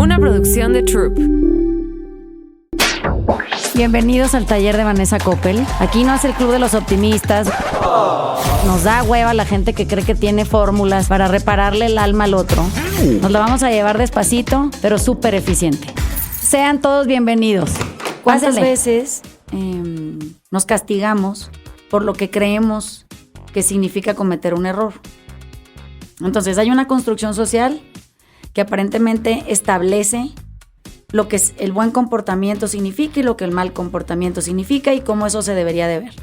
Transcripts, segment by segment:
una producción de Troop. Bienvenidos al taller de Vanessa Coppel. Aquí no es el club de los optimistas. Nos da hueva la gente que cree que tiene fórmulas para repararle el alma al otro. Nos la vamos a llevar despacito, pero súper eficiente. Sean todos bienvenidos. ¿Cuántas veces nos castigamos por lo que creemos que significa cometer un error? Entonces, hay una construcción social que aparentemente establece lo que el buen comportamiento significa y lo que el mal comportamiento significa y cómo eso se debería de ver.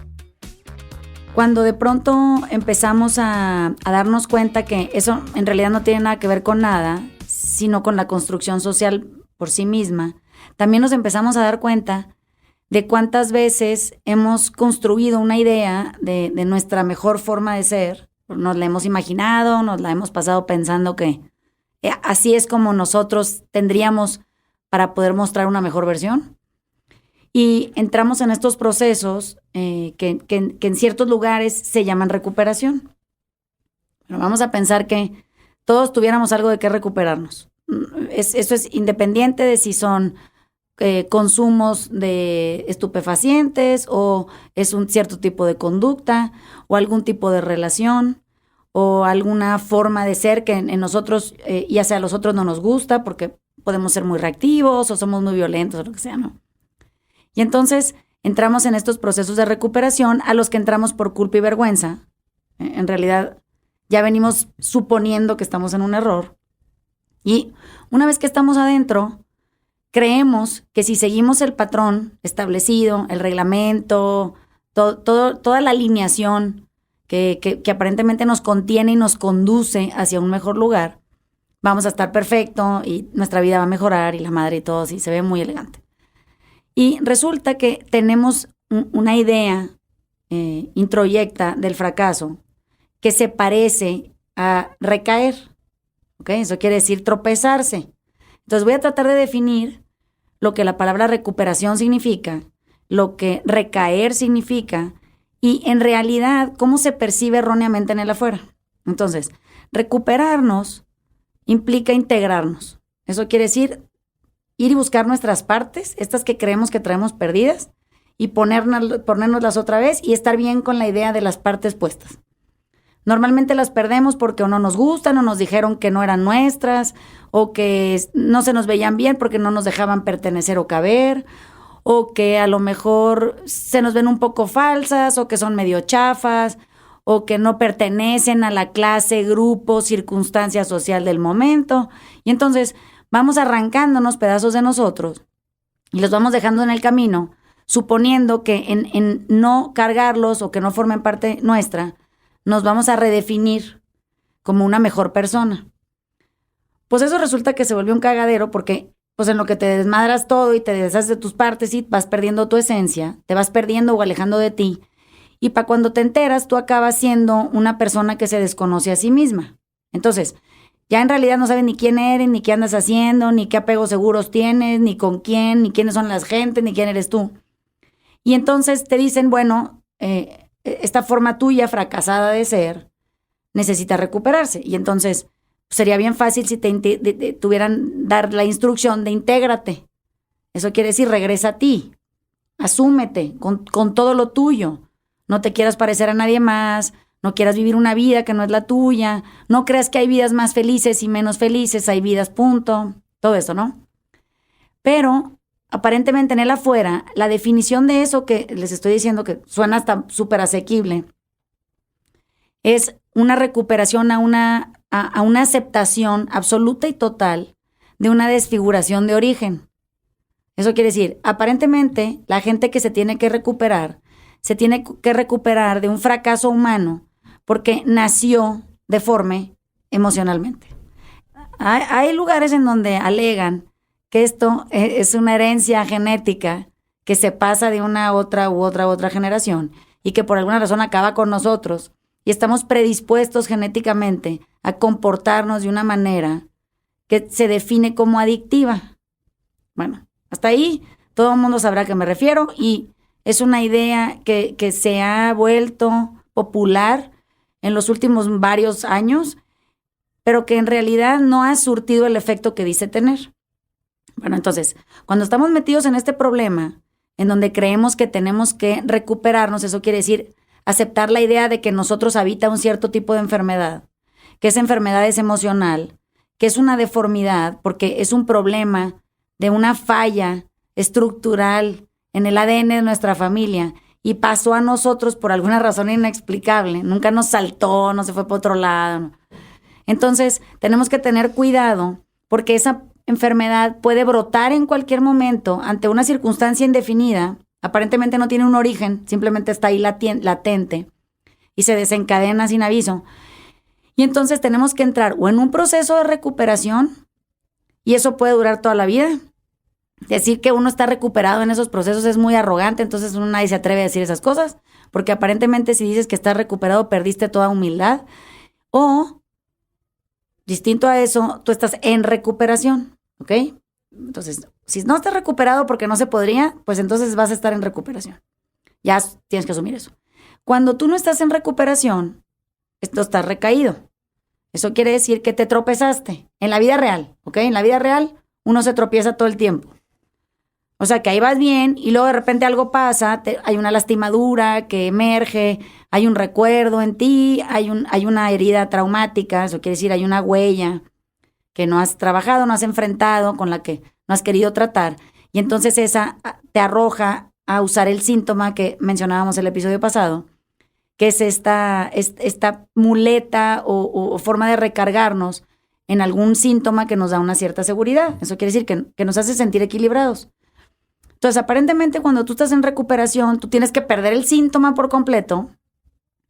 Cuando de pronto empezamos a darnos cuenta que eso en realidad no tiene nada que ver con nada, sino con la construcción social por sí misma, también nos empezamos a dar cuenta de cuántas veces hemos construido una idea de nuestra mejor forma de ser. Nos la hemos imaginado, nos la hemos pasado pensando que así es como nosotros tendríamos para poder mostrar una mejor versión. Y entramos en estos procesos que en ciertos lugares se llaman recuperación. Pero vamos a pensar que todos tuviéramos algo de qué recuperarnos. Eso es independiente de si son consumos de estupefacientes o es un cierto tipo de conducta o algún tipo de relación o alguna forma de ser que en nosotros, ya sea a los otros no nos gusta porque podemos ser muy reactivos o somos muy violentos o lo que sea, ¿no? Y entonces entramos en estos procesos de recuperación a los que entramos por culpa y vergüenza. En realidad ya venimos suponiendo que estamos en un error. Y una vez que estamos adentro, creemos que si seguimos el patrón establecido, el reglamento, toda la alineación que aparentemente nos contiene y nos conduce hacia un mejor lugar, vamos a estar perfecto y nuestra vida va a mejorar y la madre y todo, y se ve muy elegante. Y resulta que tenemos una idea introyecta del fracaso que se parece a recaer. ¿Ok? Eso quiere decir tropezarse. Entonces voy a tratar de definir lo que la palabra recuperación significa, lo que recaer significa y en realidad cómo se percibe erróneamente en el afuera. Entonces, recuperarnos implica integrarnos. Eso quiere decir ir y buscar nuestras partes, estas que creemos que traemos perdidas, y ponérnoslas otra vez y estar bien con la idea de las partes puestas. Normalmente las perdemos porque o no nos gustan o nos dijeron que no eran nuestras o que no se nos veían bien porque no nos dejaban pertenecer o caber o que a lo mejor se nos ven un poco falsas o que son medio chafas o que no pertenecen a la clase, grupo, circunstancia social del momento. Y entonces vamos arrancándonos pedazos de nosotros y los vamos dejando en el camino, suponiendo que en no cargarlos o que no formen parte nuestra, nos vamos a redefinir como una mejor persona. Pues eso resulta que se volvió un cagadero porque pues en lo que te desmadras todo y te deshaces de tus partes y vas perdiendo tu esencia, te vas perdiendo o alejando de ti. Y para cuando te enteras, tú acabas siendo una persona que se desconoce a sí misma. Entonces, ya en realidad no sabes ni quién eres, ni qué andas haciendo, ni qué apegos seguros tienes, ni con quién, ni quiénes son las gentes, ni quién eres tú. Y entonces te dicen, bueno, esta forma tuya fracasada de ser necesita recuperarse. Y entonces sería bien fácil si te tuvieran dar la instrucción de intégrate. Eso quiere decir regresa a ti, asúmete con todo lo tuyo. No te quieras parecer a nadie más, no quieras vivir una vida que no es la tuya, no creas que hay vidas más felices y menos felices, hay vidas, punto. Todo eso, ¿no? Pero aparentemente en el afuera, la definición de eso que les estoy diciendo, que suena hasta súper asequible, es una recuperación a una aceptación absoluta y total de una desfiguración de origen. Eso quiere decir, aparentemente, la gente que se tiene que recuperar de un fracaso humano porque nació deforme emocionalmente. Hay lugares en donde alegan que esto es una herencia genética que se pasa de una a otra u otra generación y que por alguna razón acaba con nosotros y estamos predispuestos genéticamente a comportarnos de una manera que se define como adictiva. Bueno, hasta ahí todo el mundo sabrá a qué me refiero y es una idea que se ha vuelto popular en los últimos varios años, pero que en realidad no ha surtido el efecto que dice tener. Bueno, entonces, cuando estamos metidos en este problema, en donde creemos que tenemos que recuperarnos, eso quiere decir aceptar la idea de que en nosotros habita un cierto tipo de enfermedad, que esa enfermedad es emocional, que es una deformidad, porque es un problema de una falla estructural en el ADN de nuestra familia y pasó a nosotros por alguna razón inexplicable. Nunca nos saltó, no se fue por otro lado. No. Entonces, tenemos que tener cuidado porque esa enfermedad puede brotar en cualquier momento ante una circunstancia indefinida. Aparentemente no tiene un origen, simplemente está ahí latente y se desencadena sin aviso. Y entonces tenemos que entrar o en un proceso de recuperación, y eso puede durar toda la vida. Decir que uno está recuperado en esos procesos es muy arrogante, entonces nadie se atreve a decir esas cosas, porque aparentemente si dices que estás recuperado, perdiste toda humildad. O, distinto a eso, tú estás en recuperación, ¿ok? Entonces, si no estás recuperado porque no se podría, pues entonces vas a estar en recuperación. Ya tienes que asumir eso. Cuando tú no estás en recuperación, esto estás recaído. Eso quiere decir que te tropezaste en la vida real, ¿ok? En la vida real uno se tropieza todo el tiempo. O sea, que ahí vas bien y luego de repente algo pasa, hay una lastimadura que emerge, hay un recuerdo en ti, hay una herida traumática, eso quiere decir hay una huella que no has trabajado, no has enfrentado, con la que no has querido tratar. Y entonces esa te arroja a usar el síntoma que mencionábamos el episodio pasado, que es esta muleta o forma de recargarnos en algún síntoma que nos da una cierta seguridad. Eso quiere decir que nos hace sentir equilibrados. Entonces, aparentemente, cuando tú estás en recuperación, tú tienes que perder el síntoma por completo.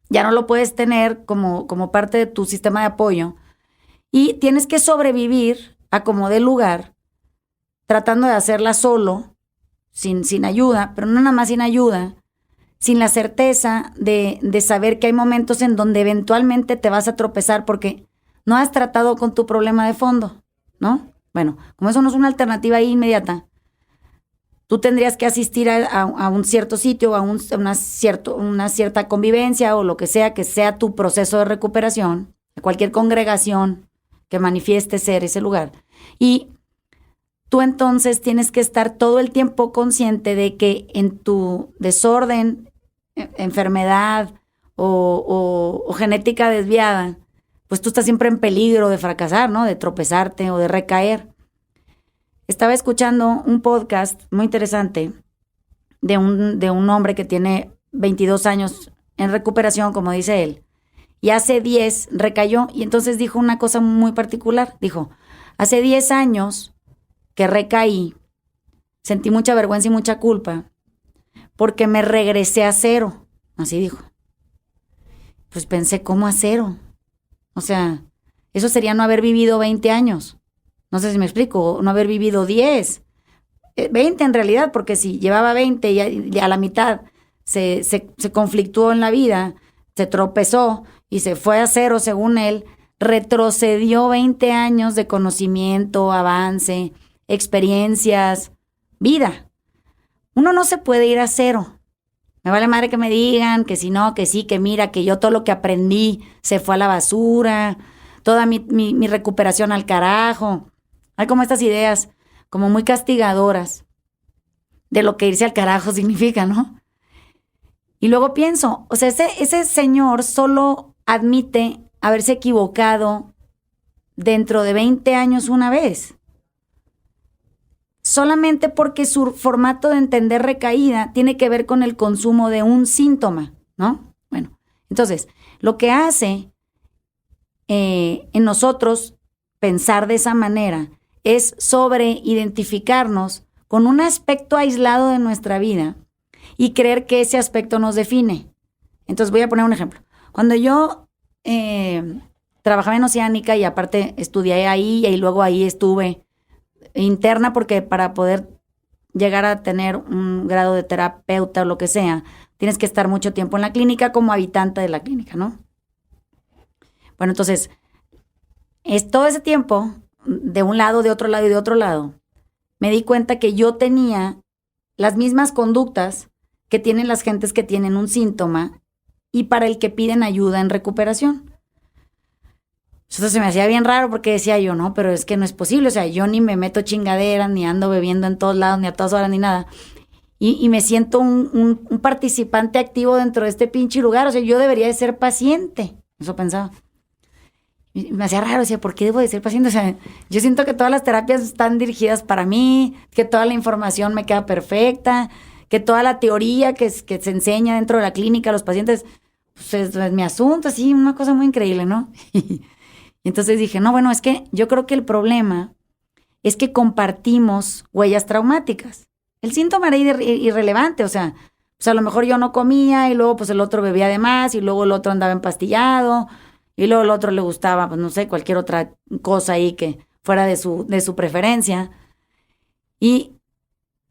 Ya no lo puedes tener como parte de tu sistema de apoyo. Y tienes que sobrevivir a como dé lugar, tratando de hacerla solo, sin ayuda, pero no nada más sin ayuda, sin la certeza de saber que hay momentos en donde eventualmente te vas a tropezar porque no has tratado con tu problema de fondo, ¿no? Bueno, como eso no es una alternativa ahí inmediata, tú tendrías que asistir a un cierto sitio, a una cierta convivencia o lo que sea tu proceso de recuperación, a cualquier congregación que manifieste ser ese lugar. Y tú entonces tienes que estar todo el tiempo consciente de que en tu desorden, enfermedad o genética desviada, pues tú estás siempre en peligro de fracasar, ¿no? De tropezarte o de recaer. Estaba escuchando un podcast muy interesante de un hombre que tiene 22 años en recuperación, como dice él, y hace 10 recayó y entonces dijo una cosa muy particular. Dijo, hace 10 años que recaí, sentí mucha vergüenza y mucha culpa porque me regresé a cero. Así dijo. Pues pensé, ¿cómo a cero? O sea, eso sería no haber vivido 20 años. No sé si me explico, no haber vivido 10. 20 en realidad, porque si llevaba 20 y a la mitad se conflictuó en la vida, se tropezó y se fue a cero según él, retrocedió 20 años de conocimiento, avance, experiencias, vida. Uno no se puede ir a cero. Me vale madre que me digan que si no, que sí, que mira, que yo todo lo que aprendí se fue a la basura, toda mi recuperación al carajo. Hay como estas ideas como muy castigadoras de lo que irse al carajo significa, ¿no? Y luego pienso, o sea, ese señor solo admite haberse equivocado dentro de 20 años una vez. Solamente porque su formato de entender recaída tiene que ver con el consumo de un síntoma, ¿no? Bueno, entonces, lo que hace en nosotros pensar de esa manera es sobreidentificarnos con un aspecto aislado de nuestra vida y creer que ese aspecto nos define. Entonces voy a poner un ejemplo. Cuando yo trabajaba en Oceánica y aparte estudié ahí y luego ahí estuve interna porque para poder llegar a tener un grado de terapeuta o lo que sea, tienes que estar mucho tiempo en la clínica como habitante de la clínica, ¿no? Bueno, entonces, es todo ese tiempo, de un lado, de otro lado y de otro lado, me di cuenta que yo tenía las mismas conductas que tienen las gentes que tienen un síntoma y para el que piden ayuda en recuperación. Eso se me hacía bien raro porque decía yo, no, pero es que no es posible. O sea, yo ni me meto chingaderas, ni ando bebiendo en todos lados, ni a todas horas, ni nada. Y me siento un participante activo dentro de este pinche lugar. O sea, yo debería de ser paciente. Eso pensaba. Y me hacía raro, decía, ¿por qué debo de ser paciente? O sea, yo siento que todas las terapias están dirigidas para mí, que toda la información me queda perfecta, que toda la teoría que se enseña dentro de la clínica a los pacientes, pues es mi asunto, así, una cosa muy increíble, ¿no? Y entonces dije, no, bueno, es que yo creo que el problema es que compartimos huellas traumáticas. El síntoma era irrelevante, o sea, pues a lo mejor yo no comía y luego pues el otro bebía de más y luego el otro andaba empastillado y luego el otro le gustaba, pues no sé, cualquier otra cosa ahí que fuera de su preferencia. Y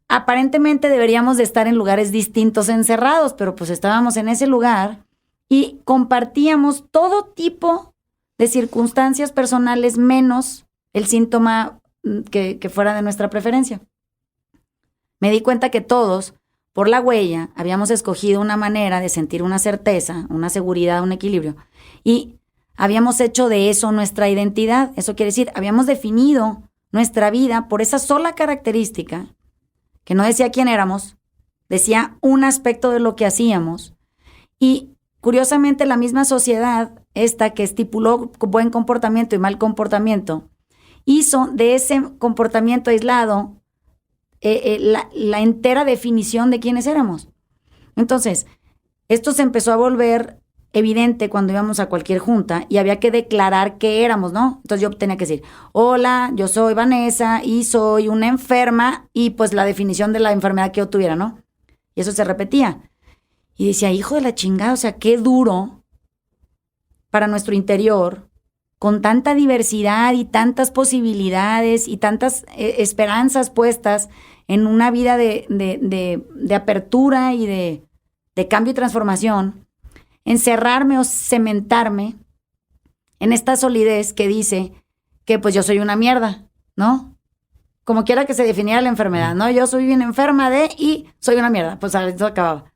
aparentemente deberíamos de estar en lugares distintos encerrados, pero pues estábamos en ese lugar y compartíamos todo tipo de circunstancias personales menos el síntoma que fuera de nuestra preferencia. Me di cuenta que todos, por la huella, habíamos escogido una manera de sentir una certeza, una seguridad, un equilibrio, y habíamos hecho de eso nuestra identidad. Eso quiere decir, habíamos definido nuestra vida por esa sola característica, que no decía quién éramos, decía un aspecto de lo que hacíamos, y curiosamente la misma sociedad, esta que estipuló buen comportamiento y mal comportamiento, hizo de ese comportamiento aislado la entera definición de quiénes éramos. Entonces, esto se empezó a volver evidente cuando íbamos a cualquier junta y había que declarar qué éramos, ¿no? Entonces yo tenía que decir, hola, yo soy Vanessa y soy una enferma, y pues la definición de la enfermedad que yo tuviera, ¿no? Y eso se repetía. Y decía, hijo de la chingada, o sea, qué duro para nuestro interior, con tanta diversidad y tantas posibilidades y tantas esperanzas puestas en una vida de apertura y de cambio y transformación, encerrarme o cementarme en esta solidez que dice que pues yo soy una mierda, ¿no? Como quiera que se definiera la enfermedad, ¿no? Yo soy bien enferma y soy una mierda, pues eso acababa.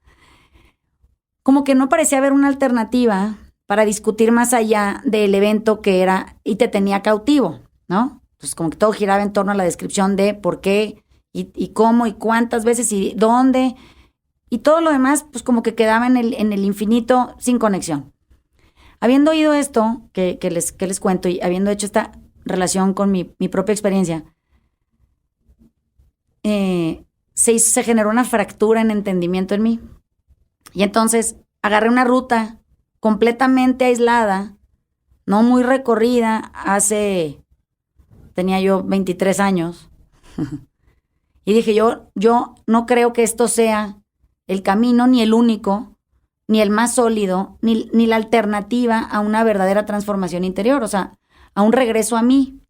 Como que no parecía haber una alternativa para discutir más allá del evento que era y te tenía cautivo, ¿no? Entonces como que todo giraba en torno a la descripción de por qué y cómo y cuántas veces y dónde, y todo lo demás pues como que quedaba en el infinito sin conexión. Habiendo oído esto que les cuento y habiendo hecho esta relación con mi propia experiencia, se generó una fractura en entendimiento en mí. Y entonces agarré una ruta completamente aislada, no muy recorrida, tenía yo 23 años. Y dije, yo no creo que esto sea el camino, ni el único, ni el más sólido, ni la alternativa a una verdadera transformación interior, o sea, a un regreso a mí.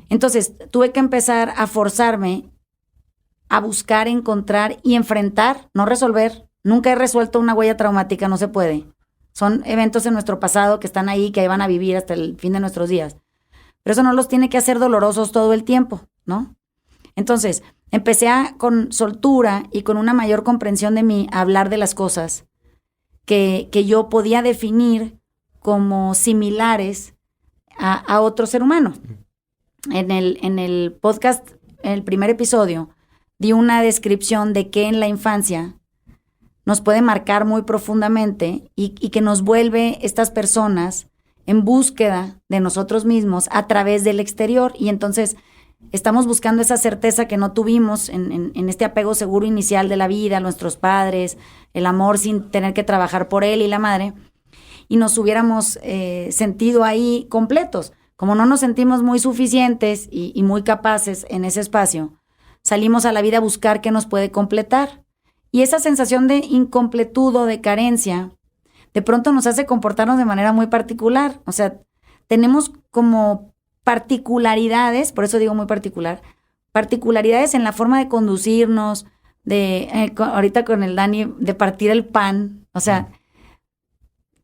Entonces, tuve que empezar a forzarme a buscar, encontrar y enfrentar, no resolver. Nunca he resuelto una huella traumática, no se puede. Son eventos en nuestro pasado que están ahí, que ahí van a vivir hasta el fin de nuestros días. Pero eso no los tiene que hacer dolorosos todo el tiempo, ¿no? Entonces, empecé con soltura y con una mayor comprensión de mí a hablar de las cosas que yo podía definir como similares a otro ser humano. En el podcast, en el primer episodio, di una descripción de que en la infancia nos puede marcar muy profundamente y que nos vuelve estas personas en búsqueda de nosotros mismos a través del exterior. Y entonces estamos buscando esa certeza que no tuvimos en este apego seguro inicial de la vida, nuestros padres, el amor sin tener que trabajar por él y la madre, y nos hubiéramos sentido ahí completos. Como no nos sentimos muy suficientes y muy capaces en ese espacio, salimos a la vida a buscar qué nos puede completar. Y esa sensación de incompletud o de carencia, de pronto nos hace comportarnos de manera muy particular. O sea, tenemos como particularidades, por eso digo muy particular, particularidades en la forma de conducirnos, ahorita con el Dani, de partir el pan. O sea,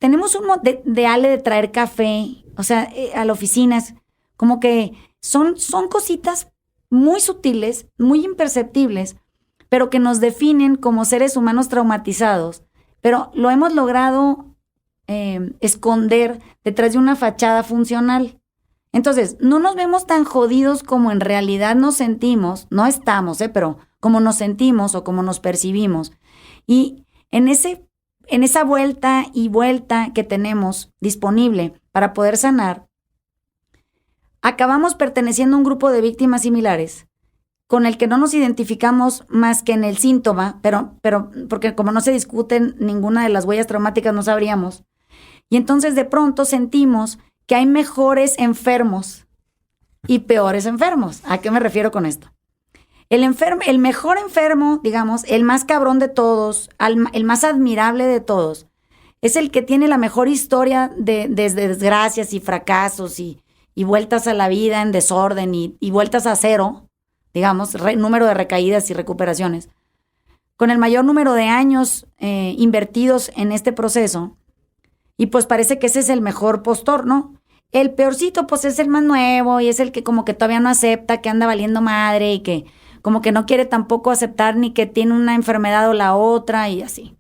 tenemos un de Ale de traer café, o sea, a la oficina, como que son cositas muy sutiles, muy imperceptibles, pero que nos definen como seres humanos traumatizados. Pero lo hemos logrado esconder detrás de una fachada funcional. Entonces, no nos vemos tan jodidos como en realidad nos sentimos, no estamos, pero como nos sentimos o como nos percibimos. Y en esa vuelta y vuelta que tenemos disponible para poder sanar, acabamos perteneciendo a un grupo de víctimas similares con el que no nos identificamos más que en el síntoma, pero porque como no se discuten ninguna de las huellas traumáticas no sabríamos. Y entonces de pronto sentimos que hay mejores enfermos y peores enfermos. ¿A qué me refiero con esto? El mejor enfermo, digamos, el más cabrón de todos, el más admirable de todos, es el que tiene la mejor historia de desgracias y fracasos y vueltas a la vida en desorden y vueltas a cero, digamos, número de recaídas y recuperaciones, con el mayor número de años invertidos en este proceso, y pues parece que ese es el mejor postor, ¿no? El peorcito, pues es el más nuevo y es el que como que todavía no acepta que anda valiendo madre y que como que no quiere tampoco aceptar ni que tiene una enfermedad o la otra y así.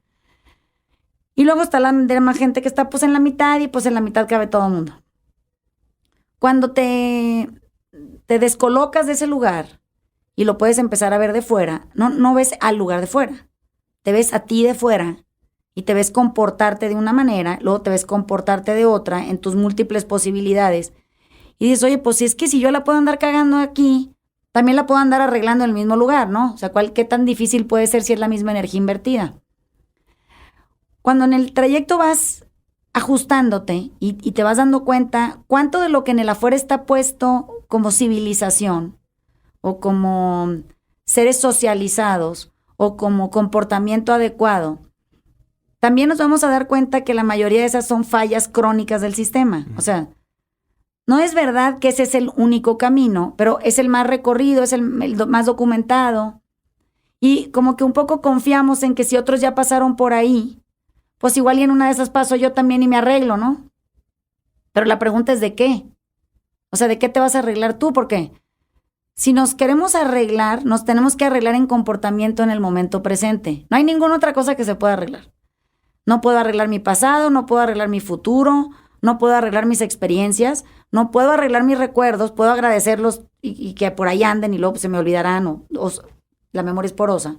Y luego está la demás gente que está pues en la mitad y pues en la mitad cabe todo el mundo. Cuando te descolocas de ese lugar y lo puedes empezar a ver de fuera, no ves al lugar de fuera, te ves a ti de fuera y te ves comportarte de una manera, luego te ves comportarte de otra en tus múltiples posibilidades y dices, oye, pues si es que si yo la puedo andar cagando aquí, también la puedo andar arreglando en el mismo lugar, ¿no? O sea, ¿qué tan difícil puede ser si es la misma energía invertida? Cuando en el trayecto vas ajustándote y te vas dando cuenta cuánto de lo que en el afuera está puesto como civilización o como seres socializados o como comportamiento adecuado, también nos vamos a dar cuenta que la mayoría de esas son fallas crónicas del sistema. O sea, no es verdad que ese es el único camino, pero es el más recorrido, es el más documentado. Y como que un poco confiamos en que si otros ya pasaron por ahí, pues igual y en una de esas paso yo también y me arreglo, ¿no? Pero la pregunta es ¿de qué? O sea, ¿de qué te vas a arreglar tú? Porque si nos queremos arreglar, nos tenemos que arreglar en comportamiento en el momento presente. No hay ninguna otra cosa que se pueda arreglar. No puedo arreglar mi pasado, no puedo arreglar mi futuro, no puedo arreglar mis experiencias, no puedo arreglar mis recuerdos, puedo agradecerlos y que por ahí anden y luego se me olvidarán o la memoria es porosa.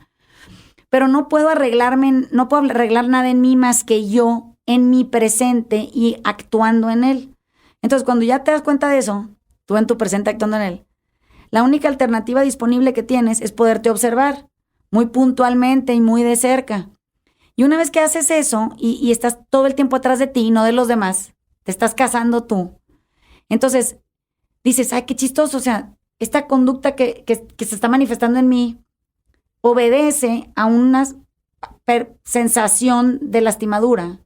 Pero no puedo arreglar nada en mí más que yo en mi presente y actuando en él. Entonces, cuando ya te das cuenta de eso, tú en tu presente actuando en él, la única alternativa disponible que tienes es poderte observar muy puntualmente y muy de cerca. Y una vez que haces eso y estás todo el tiempo atrás de ti, no de los demás, te estás cazando tú. Entonces dices, ay, qué chistoso, o sea, esta conducta que se está manifestando en mí obedece a una sensación de lastimadura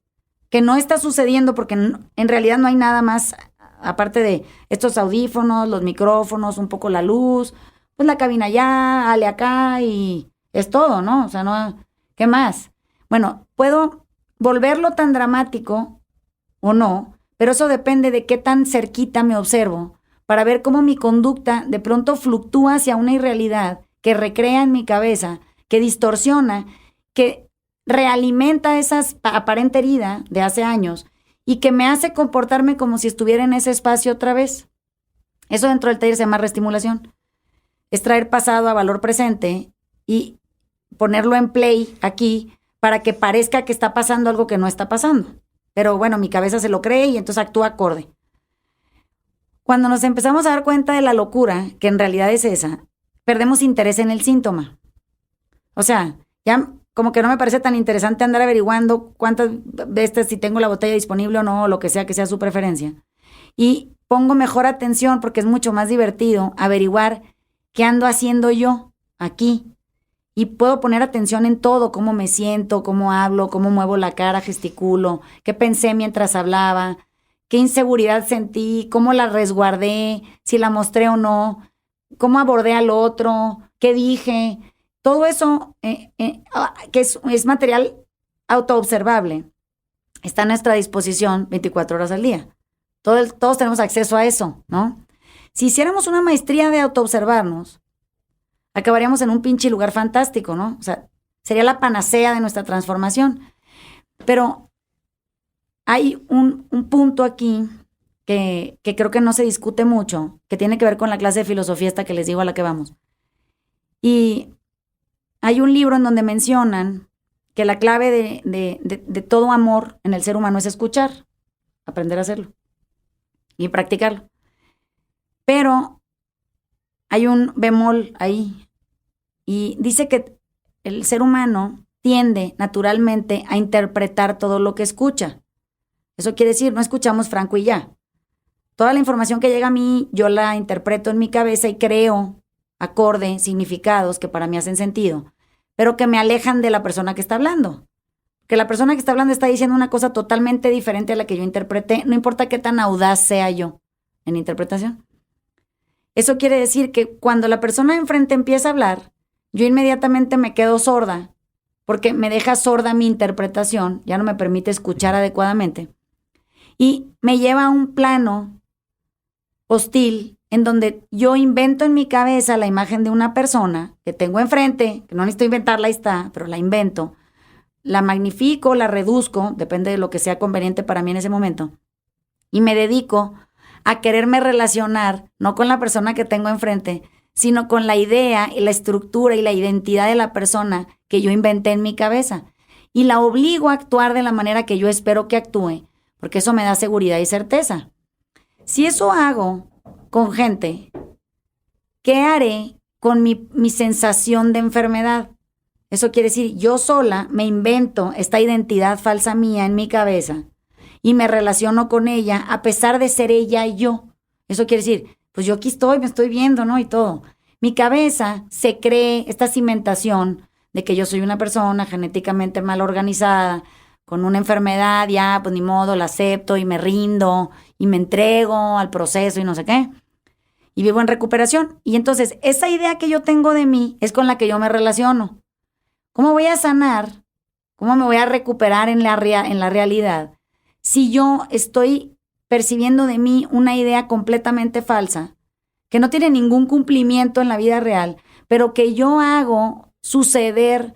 que no está sucediendo porque en realidad no hay nada más aparte de estos audífonos, los micrófonos, un poco la luz, pues la cabina allá, Ale acá y es todo, ¿no? O sea, no, ¿qué más? Bueno, puedo volverlo tan dramático o no, pero eso depende de qué tan cerquita me observo para ver cómo mi conducta de pronto fluctúa hacia una irrealidad que recrea en mi cabeza, que distorsiona, que realimenta esa aparente herida de hace años y que me hace comportarme como si estuviera en ese espacio otra vez. Eso dentro del taller se llama reestimulación. Es traer pasado a valor presente y ponerlo en play aquí para que parezca que está pasando algo que no está pasando. Pero bueno, mi cabeza se lo cree y entonces actúa acorde. Cuando nos empezamos a dar cuenta de la locura, que en realidad es esa, perdemos interés en el síntoma. O sea, ya como que no me parece tan interesante andar averiguando cuántas veces si tengo la botella disponible o no, o lo que sea su preferencia. Y pongo mejor atención porque es mucho más divertido averiguar qué ando haciendo yo aquí. Y puedo poner atención en todo, cómo me siento, cómo hablo, cómo muevo la cara, gesticulo, qué pensé mientras hablaba, qué inseguridad sentí, cómo la resguardé, si la mostré o no, cómo abordé al otro, qué dije. Todo eso, que es material autoobservable, está a nuestra disposición 24 horas al día. Todos tenemos acceso a eso, ¿no? Si hiciéramos una maestría de autoobservarnos, acabaríamos en un pinche lugar fantástico, ¿no? O sea, sería la panacea de nuestra transformación. Pero hay un punto aquí que creo que no se discute mucho, que tiene que ver con la clase de filosofía esta que les digo a la que vamos. Y hay un libro en donde mencionan que la clave de todo amor en el ser humano es escuchar, aprender a hacerlo y practicarlo. Pero hay un bemol ahí y dice que el ser humano tiende naturalmente a interpretar todo lo que escucha. Eso quiere decir, no escuchamos franco y ya. Toda la información que llega a mí, yo la interpreto en mi cabeza y creo acorde, significados que para mí hacen sentido, pero que me alejan de la persona que está hablando. Que la persona que está hablando está diciendo una cosa totalmente diferente a la que yo interpreté, no importa qué tan audaz sea yo en interpretación. Eso quiere decir que cuando la persona de enfrente empieza a hablar, yo inmediatamente me quedo sorda, porque me deja sorda mi interpretación, ya no me permite escuchar adecuadamente, y me lleva a un plano hostil en donde yo invento en mi cabeza la imagen de una persona que tengo enfrente, que no necesito inventarla, ahí está, pero la invento, la magnifico, la reduzco, depende de lo que sea conveniente para mí en ese momento, y me dedico a quererme relacionar, no con la persona que tengo enfrente, sino con la idea y la estructura y la identidad de la persona que yo inventé en mi cabeza. Y la obligo a actuar de la manera que yo espero que actúe, porque eso me da seguridad y certeza. Si eso hago con gente, ¿qué haré con mi sensación de enfermedad? Eso quiere decir, yo sola me invento esta identidad falsa mía en mi cabeza y me relaciono con ella a pesar de ser ella y yo. Eso quiere decir, pues yo aquí estoy, me estoy viendo, ¿no? Y todo. Mi cabeza se cree esta cimentación de que yo soy una persona genéticamente mal organizada, con una enfermedad, ya, pues ni modo, la acepto y me rindo y me entrego al proceso y no sé qué. Y vivo en recuperación. Y entonces, esa idea que yo tengo de mí es con la que yo me relaciono. ¿Cómo voy a sanar? ¿Cómo me voy a recuperar en la realidad si yo estoy percibiendo de mí una idea completamente falsa, que no tiene ningún cumplimiento en la vida real, pero que yo hago suceder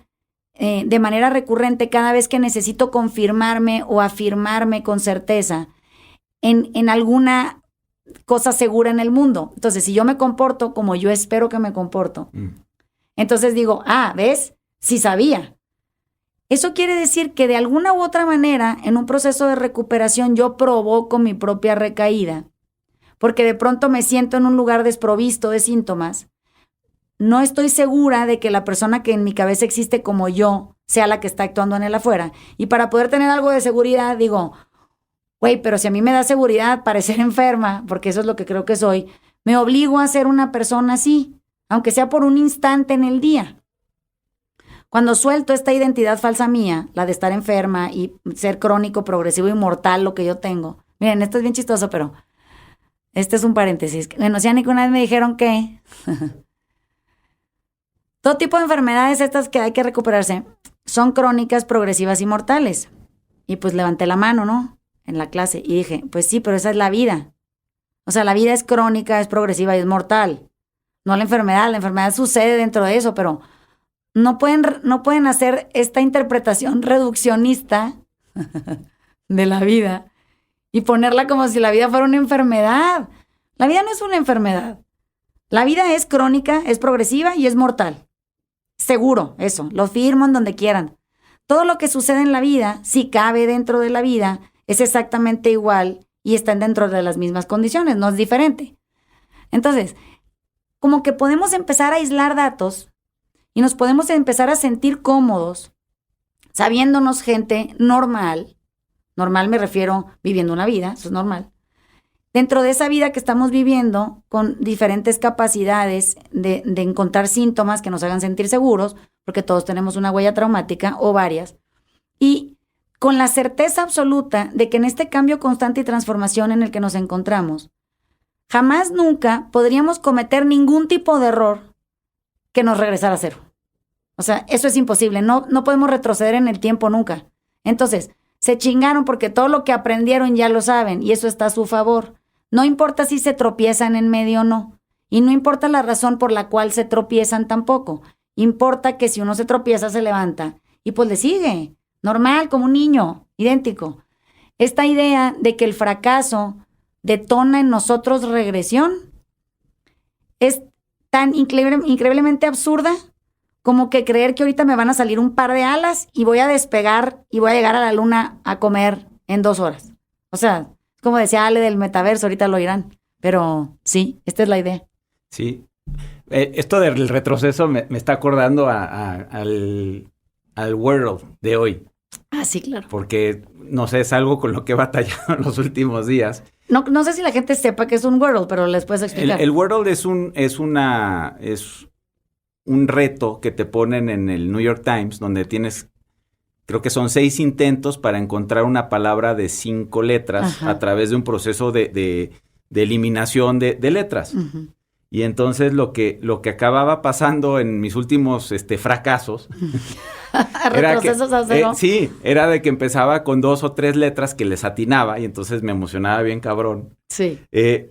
de manera recurrente cada vez que necesito confirmarme o afirmarme con certeza en alguna cosa segura en el mundo? Entonces, si yo me comporto como yo espero que me comporto, entonces digo, ¿ves? Sí sabía. Eso quiere decir que de alguna u otra manera, en un proceso de recuperación, yo provoco mi propia recaída, porque de pronto me siento en un lugar desprovisto de síntomas. No estoy segura de que la persona que en mi cabeza existe como yo sea la que está actuando en el afuera. Y para poder tener algo de seguridad, digo, güey, pero si a mí me da seguridad parecer enferma, porque eso es lo que creo que soy, me obligo a ser una persona así, aunque sea por un instante en el día. Cuando suelto esta identidad falsa mía, la de estar enferma y ser crónico, progresivo y mortal, lo que yo tengo. Miren, esto es bien chistoso, pero este es un paréntesis. Bueno, si una vez me dijeron que todo tipo de enfermedades estas que hay que recuperarse son crónicas, progresivas y mortales. Y pues levanté la mano, ¿no? En la clase y dije, pues sí, pero esa es la vida. O sea, la vida es crónica, es progresiva y es mortal. No la enfermedad sucede dentro de eso, pero no pueden hacer esta interpretación reduccionista de la vida y ponerla como si la vida fuera una enfermedad. La vida no es una enfermedad. La vida es crónica, es progresiva y es mortal. Seguro, eso, lo firmo en donde quieran. Todo lo que sucede en la vida, si cabe dentro de la vida, es exactamente igual y están dentro de las mismas condiciones, no es diferente. Entonces, como que podemos empezar a aislar datos y nos podemos empezar a sentir cómodos sabiéndonos gente normal. Normal me refiero viviendo una vida, eso es normal. Dentro de esa vida que estamos viviendo, con diferentes capacidades de encontrar síntomas que nos hagan sentir seguros, porque todos tenemos una huella traumática o varias, y con la certeza absoluta de que en este cambio constante y transformación en el que nos encontramos, jamás nunca podríamos cometer ningún tipo de error que nos regresara a cero. O sea, eso es imposible, no podemos retroceder en el tiempo nunca. Entonces, se chingaron porque todo lo que aprendieron ya lo saben y eso está a su favor. No importa si se tropiezan en medio o no. Y no importa la razón por la cual se tropiezan tampoco. Importa que si uno se tropieza, se levanta. Y pues le sigue. Normal, como un niño. Idéntico. esta idea de que el fracaso detona en nosotros regresión es tan increíblemente absurda como que creer que ahorita me van a salir un par de alas y voy a despegar y voy a llegar a la luna a comer en 2 horas. O sea, como decía Ale del metaverso, ahorita lo oirán. Pero sí, esta es la idea. Sí. Esto del retroceso me está acordando al World de hoy. Ah, sí, claro. Porque, no sé, es algo con lo que he batallado en los últimos días. No sé si la gente sepa que es un Wordle, pero les puedes explicar. El Wordle es un reto que te ponen en el New York Times, donde tienes, creo que son 6 intentos para encontrar una palabra de 5 letras a través de un proceso de eliminación de letras. Uh-huh. Y entonces lo que acababa pasando en mis últimos fracasos era que, era de que empezaba con 2 o 3 letras que les atinaba y entonces me emocionaba bien cabrón. Sí.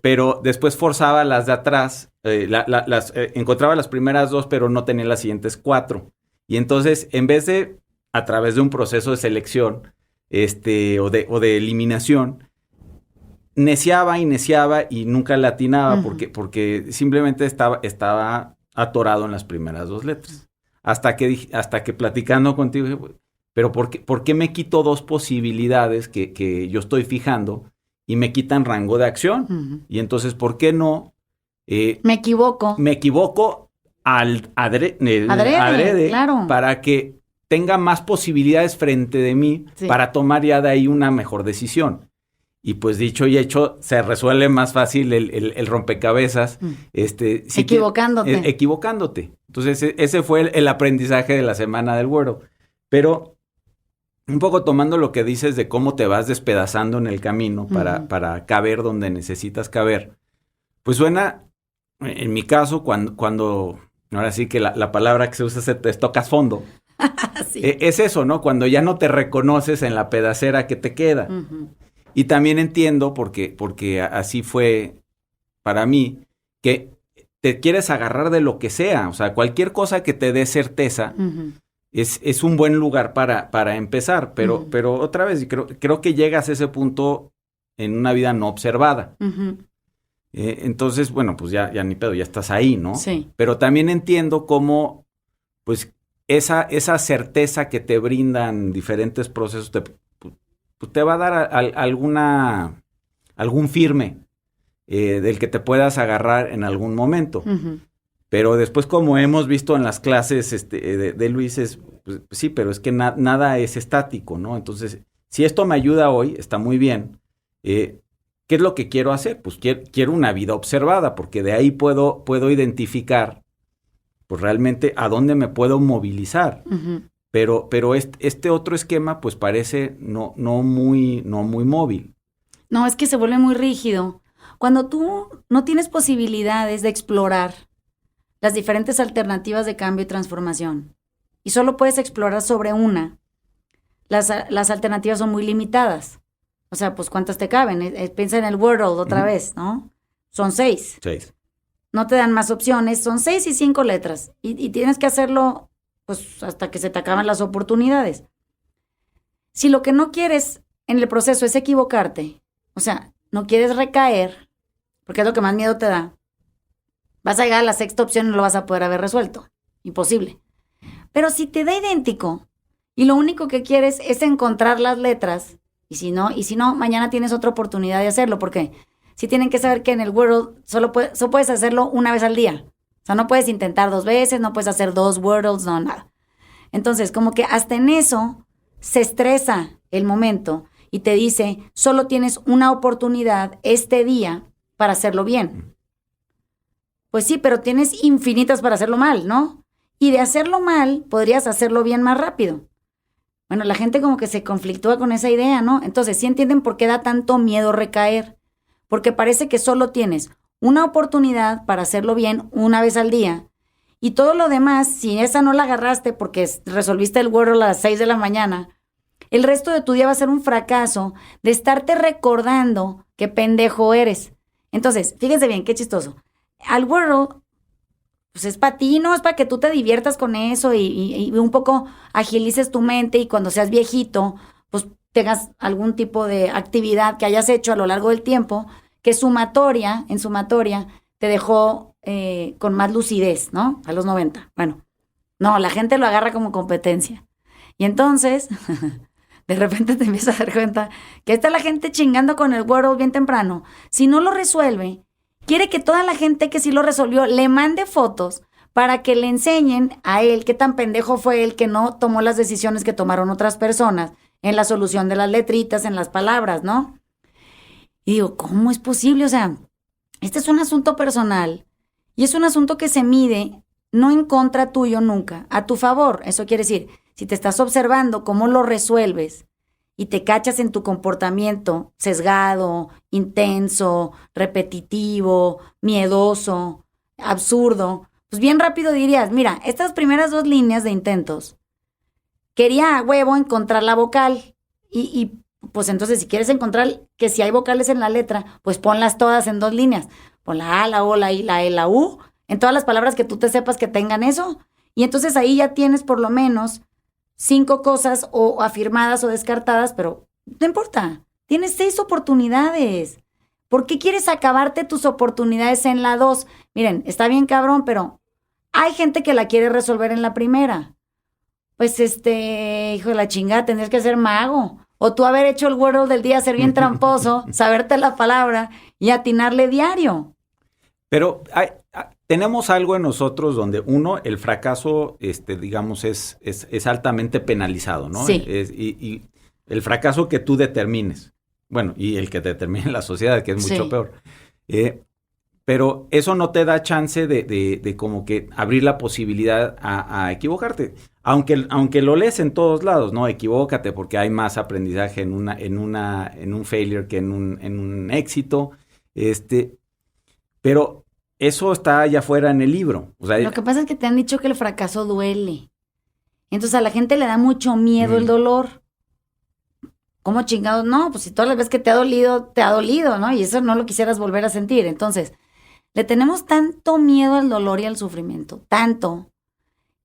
Pero después forzaba las de atrás, encontraba las primeras 2, pero no tenía las siguientes 4. Y entonces, en vez de a través de un proceso de selección o de eliminación, neciaba y nunca la atinaba porque simplemente estaba atorado en las primeras 2 letras. Hasta que platicando contigo dije, pero ¿por qué me quito 2 posibilidades que yo estoy fijando y me quitan rango de acción? Uh-huh. Y entonces, ¿por qué no? Me equivoco adrede claro, para que tenga más posibilidades frente de mí para tomar ya de ahí una mejor decisión. Y pues dicho y hecho, se resuelve más fácil el rompecabezas. Equivocándote. Entonces, ese fue el aprendizaje de la semana del Wordle. Pero un poco tomando lo que dices de cómo te vas despedazando en el camino para caber donde necesitas caber, pues suena, en mi caso, cuando ahora sí que la palabra que se usa es te tocas fondo. Sí. Es eso, ¿no? Cuando ya no te reconoces en la pedacera que te queda. Uh-huh. Y también entiendo, porque así fue para mí, que te quieres agarrar de lo que sea. O sea, cualquier cosa que te dé certeza es un buen lugar para empezar. Pero otra vez, creo que llegas a ese punto en una vida no observada. Uh-huh. Entonces, bueno, pues ya ni pedo, ya estás ahí, ¿no? Sí. Pero también entiendo cómo, pues, esa certeza que te brindan diferentes procesos te va a dar algún firme del que te puedas agarrar en algún momento. Uh-huh. Pero después, como hemos visto en las clases de Luis, pues, sí, pero es que nada es estático, ¿no? Entonces, si esto me ayuda hoy, está muy bien. ¿Qué es lo que quiero hacer? Pues quiero una vida observada, porque de ahí puedo identificar, pues realmente, a dónde me puedo movilizar. Uh-huh. Pero este otro esquema, pues parece no muy móvil. No, es que se vuelve muy rígido. Cuando tú no tienes posibilidades de explorar las diferentes alternativas de cambio y transformación, y solo puedes explorar sobre una, las alternativas son muy limitadas. O sea, pues ¿cuántas te caben? Piensa en el Wordle otra vez, ¿no? Son 6. 6. No te dan más opciones, son 6 y 5 letras. Y tienes que hacerlo pues hasta que se te acaban las oportunidades. Si lo que no quieres en el proceso es equivocarte, o sea, no quieres recaer, porque es lo que más miedo te da, vas a llegar a la 6ª opción y no lo vas a poder haber resuelto. Imposible. Pero si te da idéntico y lo único que quieres es encontrar las letras, y si no, mañana tienes otra oportunidad de hacerlo, porque sí tienen que saber que en el Wordle solo puedes hacerlo una vez al día. O sea, no puedes intentar 2 veces, no puedes hacer 2 Wordles, no, nada. Entonces, como que hasta en eso se estresa el momento y te dice, solo tienes una oportunidad este día para hacerlo bien. Pues sí, pero tienes infinitas para hacerlo mal, ¿no? Y de hacerlo mal, podrías hacerlo bien más rápido. Bueno, la gente como que se conflictúa con esa idea, ¿no? Entonces, ¿sí entienden por qué da tanto miedo recaer? Porque parece que solo tienes una oportunidad para hacerlo bien una vez al día. Y todo lo demás, si esa no la agarraste porque resolviste el Wordle a las 6 de la mañana, el resto de tu día va a ser un fracaso de estarte recordando qué pendejo eres. Entonces, fíjense bien, qué chistoso. Al Wordle, pues es para ti, ¿no? Es para que tú te diviertas con eso y un poco agilices tu mente y cuando seas viejito, pues tengas algún tipo de actividad que hayas hecho a lo largo del tiempo, que en sumatoria, te dejó con más lucidez, ¿no? A los 90. Bueno, no, la gente lo agarra como competencia. Y entonces, de repente te empiezas a dar cuenta que está la gente chingando con el Wordle bien temprano. Si no lo resuelve, quiere que toda la gente que sí lo resolvió le mande fotos para que le enseñen a él qué tan pendejo fue él que no tomó las decisiones que tomaron otras personas en la solución de las letritas, en las palabras, ¿no? Y digo, ¿cómo es posible? O sea, este es un asunto personal y es un asunto que se mide no en contra tuyo nunca, a tu favor. Eso quiere decir, si te estás observando cómo lo resuelves y te cachas en tu comportamiento sesgado, intenso, repetitivo, miedoso, absurdo, pues bien rápido dirías, mira, estas primeras 2 líneas de intentos, quería a huevo encontrar la vocal y pues entonces si quieres encontrar que si hay vocales en la letra, pues ponlas todas en 2 líneas. Pon la A, la O, la I, la E, la U, en todas las palabras que tú te sepas que tengan eso. Y entonces ahí ya tienes por lo menos 5 cosas o afirmadas o descartadas, pero no importa, tienes 6 oportunidades. ¿Por qué quieres acabarte tus oportunidades en la 2? Miren, está bien cabrón, pero hay gente que la quiere resolver en la primera. Pues hijo de la chingada, tendrías que ser mago. O tú haber hecho el Wordle del día, ser bien tramposo, saberte la palabra y atinarle diario. Pero tenemos algo en nosotros donde uno, el fracaso, digamos, es altamente penalizado, ¿no? Sí. Y el fracaso que tú determines. Bueno, y el que determine la sociedad, que es mucho peor. Pero eso no te da chance de como que abrir la posibilidad a equivocarte. Aunque lo lees en todos lados, ¿no? Equivócate porque hay más aprendizaje en un failure que en un éxito. Pero eso está allá afuera en el libro. O sea, lo que pasa es que te han dicho que el fracaso duele. Entonces a la gente le da mucho miedo el dolor. ¿Cómo chingados? No, pues si todas las veces que te ha dolido, ¿no? Y eso no lo quisieras volver a sentir. Entonces, le tenemos tanto miedo al dolor y al sufrimiento, tanto,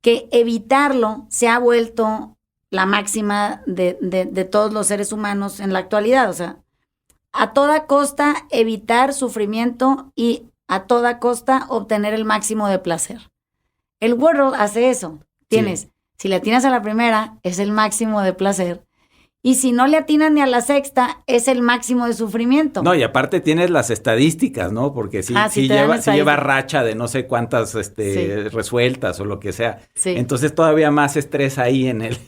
que evitarlo se ha vuelto la máxima de todos los seres humanos en la actualidad. O sea, a toda costa evitar sufrimiento y a toda costa obtener el máximo de placer. El Wordle hace eso. Si le atinas a la primera, es el máximo de placer. Y si no le atinas ni a la sexta, es el máximo de sufrimiento. No, y aparte tienes las estadísticas, ¿no? Porque sí lleva racha de no sé cuántas resueltas o lo que sea. Sí. Entonces todavía más estrés ahí en él.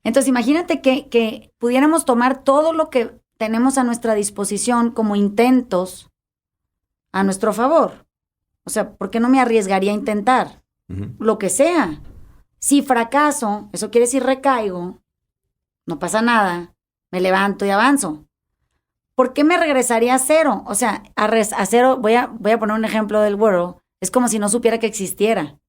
Entonces imagínate que pudiéramos tomar todo lo que tenemos a nuestra disposición como intentos a nuestro favor. O sea, ¿por qué no me arriesgaría a intentar? Lo que sea. Si fracaso, eso quiere decir recaigo, no pasa nada, me levanto y avanzo. ¿Por qué me regresaría a cero? O sea, a cero, voy a poner un ejemplo del Wordle, es como si no supiera que existiera.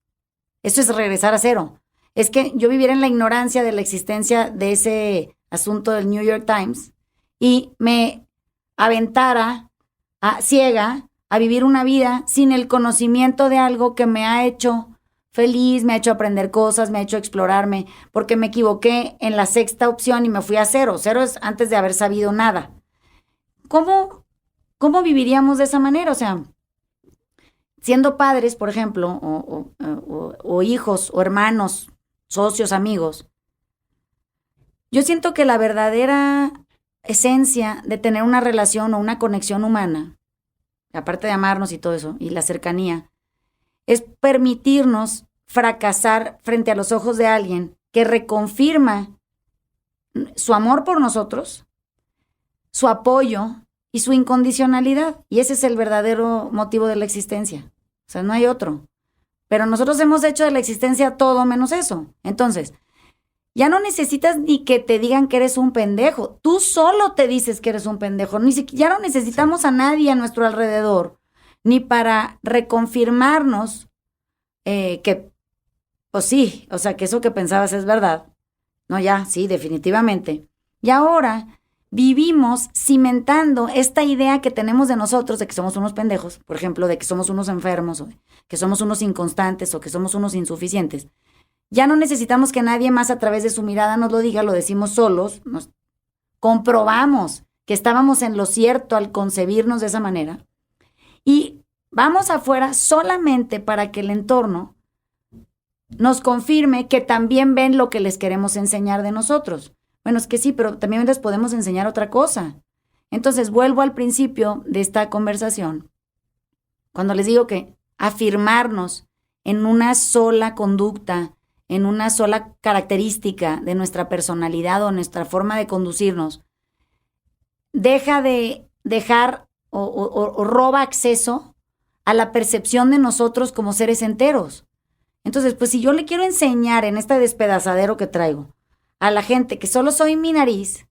Eso es regresar a cero. Es que yo viviera en la ignorancia de la existencia de ese asunto del New York Times y me aventara ciega a vivir una vida sin el conocimiento de algo que me ha hecho feliz, me ha hecho aprender cosas, me ha hecho explorarme, porque me equivoqué en la sexta opción y me fui a cero. Cero es antes de haber sabido nada. ¿Cómo viviríamos de esa manera? O sea, siendo padres, por ejemplo, o hijos, o hermanos, socios, amigos, yo siento que la verdadera esencia de tener una relación o una conexión humana, aparte de amarnos y todo eso, y la cercanía, es permitirnos fracasar frente a los ojos de alguien que reconfirma su amor por nosotros, su apoyo y su incondicionalidad. Y ese es el verdadero motivo de la existencia. O sea, no hay otro. Pero nosotros hemos hecho de la existencia todo menos eso. Entonces, ya no necesitas ni que te digan que eres un pendejo. Tú solo te dices que eres un pendejo. Ya no necesitamos a nadie a nuestro alrededor, ni para reconfirmarnos que, pues sí, o sea, que eso que pensabas es verdad. No, ya, sí, definitivamente. Y ahora vivimos cimentando esta idea que tenemos de nosotros, de que somos unos pendejos, por ejemplo, de que somos unos enfermos, o que somos unos inconstantes, o que somos unos insuficientes. Ya no necesitamos que nadie más a través de su mirada nos lo diga, lo decimos solos, comprobamos que estábamos en lo cierto al concebirnos de esa manera y vamos afuera solamente para que el entorno nos confirme que también ven lo que les queremos enseñar de nosotros. Bueno, es que sí, pero también les podemos enseñar otra cosa. Entonces, vuelvo al principio de esta conversación, cuando les digo que afirmarnos en una sola conducta, en una sola característica de nuestra personalidad o nuestra forma de conducirnos, deja de dejar o roba acceso a la percepción de nosotros como seres enteros. Entonces, pues si yo le quiero enseñar en este despedazadero que traigo a la gente que solo soy mi nariz,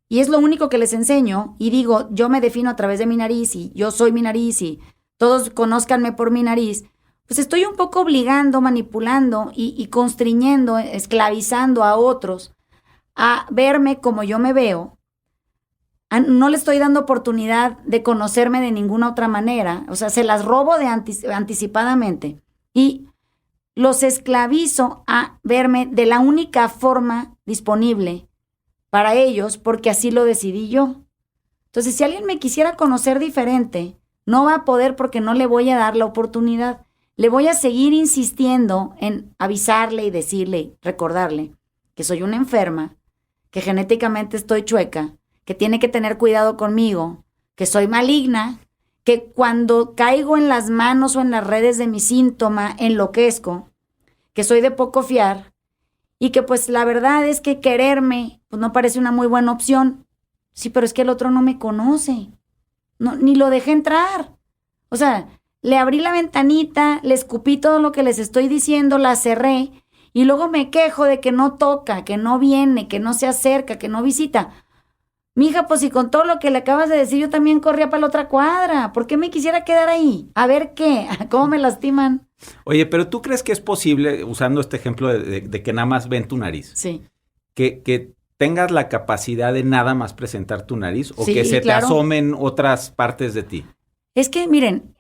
y es lo único que les enseño, y digo, yo me defino a través de mi nariz, y yo soy mi nariz, y todos conózcanme por mi nariz, pues estoy un poco obligando, manipulando y constriñendo, esclavizando a otros a verme como yo me veo. No le estoy dando oportunidad de conocerme de ninguna otra manera. O sea, se las robo anticipadamente y los esclavizo a verme de la única forma disponible para ellos porque así lo decidí yo. Entonces, si alguien me quisiera conocer diferente, no va a poder porque no le voy a dar la oportunidad. Le voy a seguir insistiendo en avisarle y decirle, recordarle que soy una enferma, que genéticamente estoy chueca, que tiene que tener cuidado conmigo, que soy maligna, que cuando caigo en las manos o en las redes de mi síntoma enloquezco, que soy de poco fiar y que pues la verdad es que quererme pues no parece una muy buena opción. Sí, pero es que el otro no me conoce, no, ni lo dejé entrar. O sea, le abrí la ventanita, le escupí todo lo que les estoy diciendo, la cerré y luego me quejo de que no toca, que no viene, que no se acerca, que no visita. Mija, pues si con todo lo que le acabas de decir yo también corría para la otra cuadra, ¿por qué me quisiera quedar ahí? A ver qué, ¿cómo me lastiman? Oye, pero ¿tú crees que es posible, usando este ejemplo de que nada más ven tu nariz, sí, que tengas la capacidad de nada más presentar tu nariz o sí, que se claro. te asomen otras partes de ti? Es que, miren,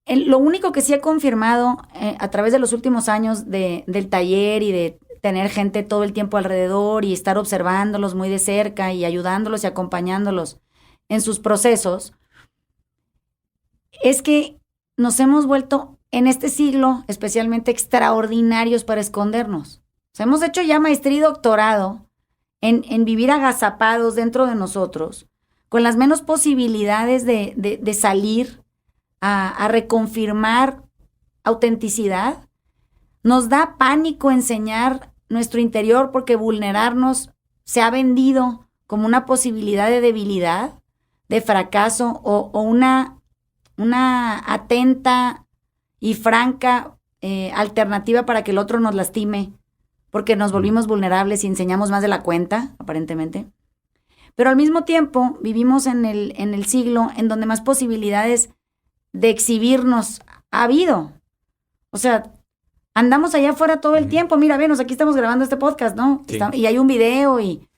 lo único que sí he confirmado a través de los últimos años del taller y de tener gente todo el tiempo alrededor y estar observándolos muy de cerca y ayudándolos y acompañándolos en sus procesos, es que nos hemos vuelto en este siglo especialmente extraordinarios para escondernos. O sea, hemos hecho ya maestría y doctorado en vivir agazapados dentro de nosotros, con las menos posibilidades de salir a reconfirmar autenticidad. Nos da pánico enseñar nuestro interior porque vulnerarnos se ha vendido como una posibilidad de debilidad, de fracaso o una atenta y franca alternativa para que el otro nos lastime, porque nos volvimos vulnerables y enseñamos más de la cuenta, aparentemente. Pero al mismo tiempo vivimos en el siglo en donde más posibilidades de exhibirnos ha habido. O sea, andamos allá afuera todo el tiempo. Mira, venos, aquí estamos grabando este podcast, ¿no? Sí. Y hay un video y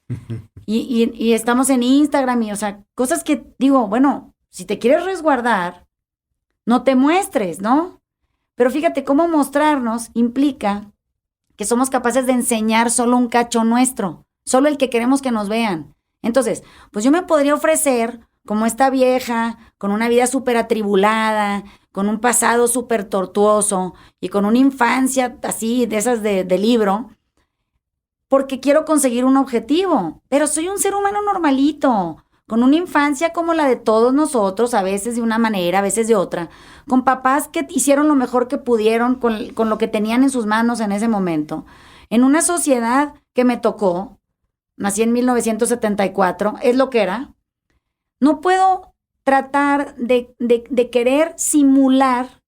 estamos en Instagram y, o sea, cosas que digo, bueno, si te quieres resguardar, no te muestres, ¿no? Pero fíjate cómo mostrarnos implica que somos capaces de enseñar solo un cacho nuestro, solo el que queremos que nos vean. Entonces, pues yo me podría ofrecer como esta vieja, con una vida súper atribulada, con un pasado súper tortuoso y con una infancia así, de esas de libro, porque quiero conseguir un objetivo. Pero soy un ser humano normalito, con una infancia como la de todos nosotros, a veces de una manera, a veces de otra, con papás que hicieron lo mejor que pudieron con lo que tenían en sus manos en ese momento, en una sociedad que me tocó. Nací en 1974, es lo que era. No puedo tratar de querer simular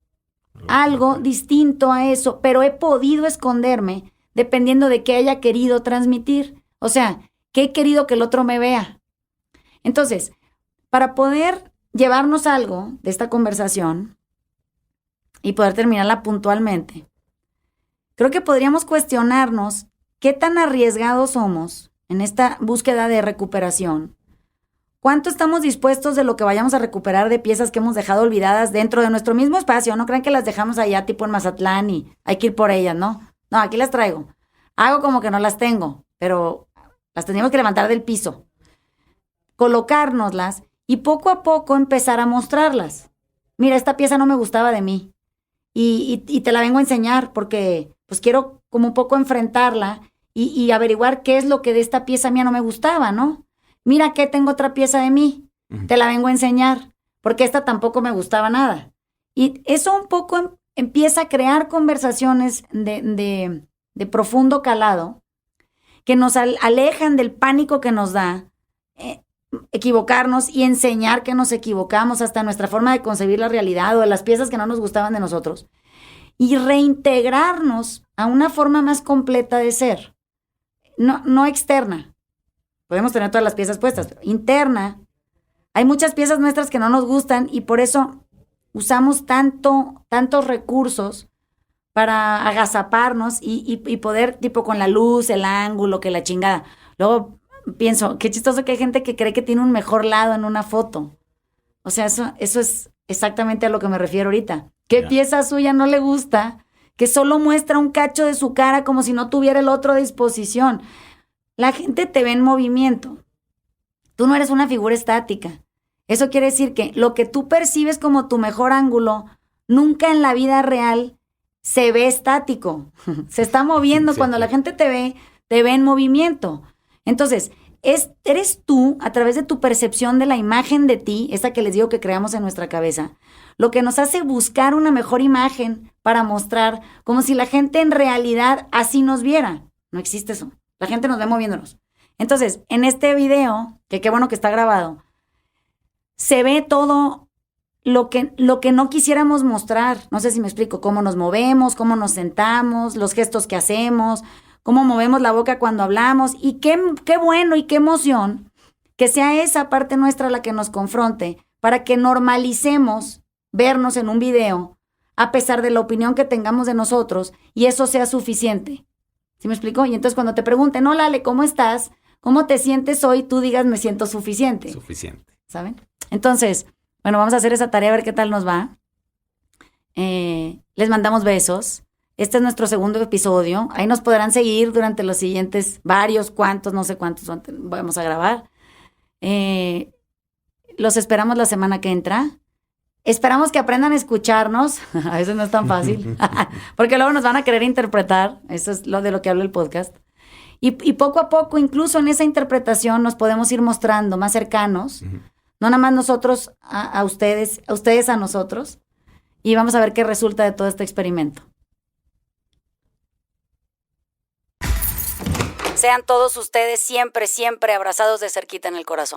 algo distinto a eso, pero he podido esconderme dependiendo de qué haya querido transmitir. O sea, qué he querido que el otro me vea. Entonces, para poder llevarnos algo de esta conversación y poder terminarla puntualmente, creo que podríamos cuestionarnos qué tan arriesgados somos en esta búsqueda de recuperación. ¿Cuánto estamos dispuestos de lo que vayamos a recuperar de piezas que hemos dejado olvidadas dentro de nuestro mismo espacio? No crean que las dejamos allá tipo en Mazatlán y hay que ir por ellas, ¿no? No, aquí las traigo. Hago como que no las tengo, pero las teníamos que levantar del piso, colocárnoslas y poco a poco empezar a mostrarlas. Mira, esta pieza no me gustaba de mí y te la vengo a enseñar porque pues quiero como un poco enfrentarla y averiguar qué es lo que de esta pieza mía no me gustaba, ¿no? Mira que tengo otra pieza de mí, te la vengo a enseñar porque esta tampoco me gustaba nada. Y eso un poco empieza a crear conversaciones de profundo calado que nos alejan del pánico que nos da equivocarnos y enseñar que nos equivocamos, hasta nuestra forma de concebir la realidad o de las piezas que no nos gustaban de nosotros, y reintegrarnos a una forma más completa de ser, no externa. Podemos tener todas las piezas puestas, pero interna. Hay muchas piezas nuestras que no nos gustan y por eso usamos tantos recursos para agazaparnos y poder, tipo con la luz, el ángulo, que la chingada. Luego pienso, qué chistoso que hay gente que cree que tiene un mejor lado en una foto. O sea, eso es exactamente a lo que me refiero ahorita. ¿Qué pieza suya no le gusta? Que solo muestra un cacho de su cara como si no tuviera el otro a disposición. La gente te ve en movimiento. Tú no eres una figura estática. Eso quiere decir que lo que tú percibes como tu mejor ángulo, nunca en la vida real se ve estático. Se está moviendo. Sí. Cuando la gente te ve en movimiento. Entonces, eres tú, a través de tu percepción de la imagen de ti, esa que les digo que creamos en nuestra cabeza, lo que nos hace buscar una mejor imagen para mostrar, como si la gente en realidad así nos viera. No existe eso. La gente nos ve moviéndonos. Entonces, en este video, que qué bueno que está grabado, se ve todo lo que no quisiéramos mostrar. No sé si me explico. Cómo nos movemos, cómo nos sentamos, los gestos que hacemos, cómo movemos la boca cuando hablamos. Y qué bueno y qué emoción que sea esa parte nuestra la que nos confronte para que normalicemos vernos en un video a pesar de la opinión que tengamos de nosotros y eso sea suficiente. ¿Sí me explico? Y entonces cuando te pregunten, hola Ale, ¿cómo estás? ¿Cómo te sientes hoy? Tú digas, me siento suficiente. Suficiente. ¿Saben? Entonces, bueno, vamos a hacer esa tarea a ver qué tal nos va. Les mandamos besos. Este es nuestro segundo episodio. Ahí nos podrán seguir durante los siguientes no sé cuántos vamos a grabar. Los esperamos la semana que entra. Esperamos que aprendan a escucharnos. A veces no es tan fácil. Porque luego nos van a querer interpretar. Eso es lo de lo que habla el podcast. Y poco a poco, incluso en esa interpretación, nos podemos ir mostrando más cercanos. Uh-huh. No nada más nosotros a ustedes a nosotros. Y vamos a ver qué resulta de todo este experimento. Sean todos ustedes siempre, siempre abrazados de cerquita en el corazón.